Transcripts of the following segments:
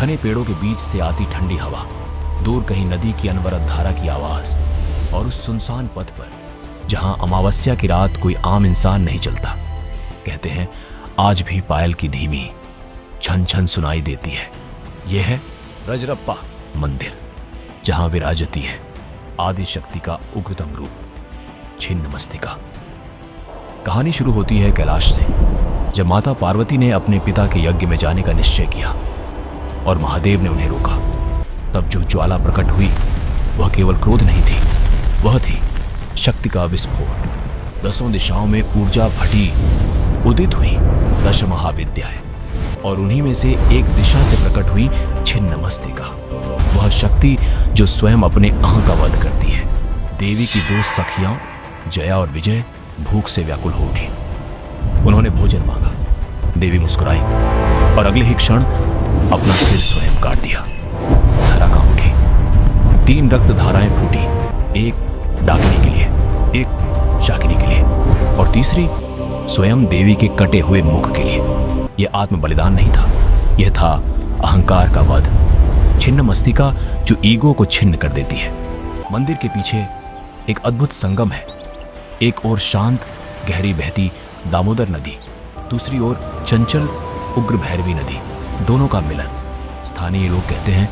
घने पेड़ों के बीच से आती ठंडी हवा, दूर कहीं नदी की अनवरत धारा की आवाज, और उस सुनसान पथ पर जहां अमावस्या की रात कोई आम इंसान नहीं चलता, कहते हैं आज भी पायल की धीमी छन छन सुनाई देती है। यह है रजरप्पा मंदिर, जहां विराजती है आदि शक्ति का उग्रतम रूप छिन्नमस्तिका। कहानी शुरू होती है कैलाश से, जब माता पार्वती ने अपने पिता के यज्ञ में जाने का निश्चय किया और महादेव ने उन्हें रोका। तब जो ज्वाला प्रकट हुई वह केवल क्रोध नहीं थी, वह थी शक्ति का विस्फोट। 10 दिशाओं में ऊर्जा फटी, उदित हुई 10 महाविद्याएं, और उन्हीं में से एक दिशा से प्रकट हुई छिन्नमस्तिका, वह शक्ति जो स्वयं अपने अहं का वध करती है। देवी की 2 सखियां जया और विजय भूख से व्याकुल हो उठी। उन्होंने भोजन मांगा। देवी मुस्कुराई और अगले ही क्षण अपना सिर स्वयं काट दिया। धरा कांप उठी। 3 रक्त धाराएं फूटी, एक डाकिनी के लिए, एक शाकिनी के लिए और तीसरी स्वयं देवी के कटे हुए मुख के लिए। यह आत्म बलिदान नहीं था, यह था अहंकार का वध, छिन्नमस्तिका जो ईगो को छिन्न कर देती है। मंदिर के पीछे एक अद्भुत संगम है। एक ओर शांत गहरी बहती दामोदर नदी, दूसरी ओर चंचल उग्र भैरवी नदी, दोनों का मिलन। स्थानीय लोग कहते हैं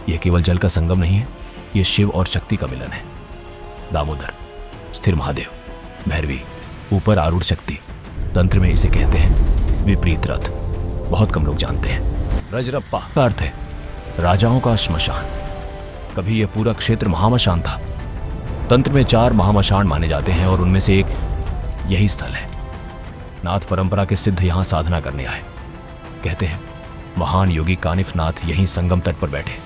यह केवल जल का संगम नहीं है, यह शिव और शक्ति का मिलन है। दामोदर स्थिर महादेव, भैरवी ऊपर आरूढ़ शक्ति। तंत्र में इसे कहते हैं विपरीत रथ। बहुत कम लोग जानते हैं। रजरप्पा का अर्थ है राजाओं का श्मशान। कभी यह पूरा क्षेत्र महामशान था। तंत्र में 4 महामशान माने जाते हैं और उनमें से एक यही स्थल है। नाथ परंपरा के सिद्ध यहां साधना करने आए। कहते हैं महान योगी कानिफ नाथ यहीं संगम तट पर बैठे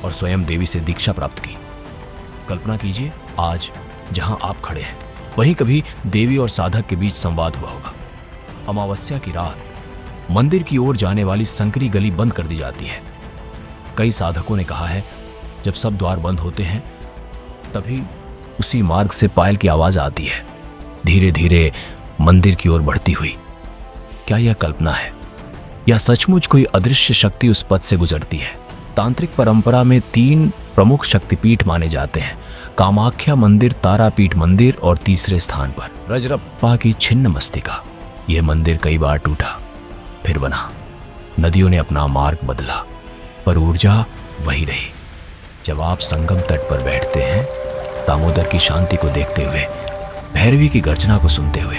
और स्वयं देवी से दीक्षा प्राप्त की। कल्पना कीजिए आज जहां आप खड़े हैं वहीं कभी देवी और साधक के बीच संवाद हुआ होगा। अमावस्या की रात मंदिर की ओर जाने वाली संकरी गली बंद कर दी जाती है। कई साधकों ने कहा है जब सब द्वार बंद होते हैं तभी उसी मार्ग से पायल की आवाज आती है, धीरे धीरे मंदिर की ओर बढ़ती हुई। क्या यह कल्पना है या सचमुच कोई अदृश्य शक्ति उस पथ से गुजरती है? तांत्रिक परंपरा में 3 प्रमुख शक्तिपीठ माने जाते हैं, कामाख्या मंदिर, तारापीठ मंदिर और तीसरे स्थान पर रजरप्पा की छिन्नमस्तिका। यह मंदिर कई बार टूटा फिर बना, नदियों ने अपना मार्ग बदला, पर ऊर्जा वही रही। जब आप संगम तट पर बैठते हैं, दामोदर की शांति को देखते हुए, भैरवी की गर्जना को सुनते हुए,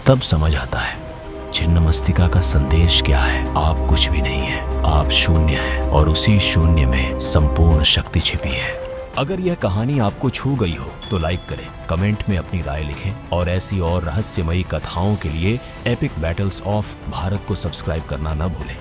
तब समझ आता है छिन्नमस्तिका का संदेश क्या है। आप कुछ भी नहीं है, आप शून्य हैं और उसी शून्य में संपूर्ण शक्ति छिपी है। अगर यह कहानी आपको छू गई हो तो लाइक करें, कमेंट में अपनी राय लिखें और ऐसी और रहस्यमयी कथाओं के लिए एपिक बैटल्स ऑफ भारत को सब्सक्राइब करना न भूलें।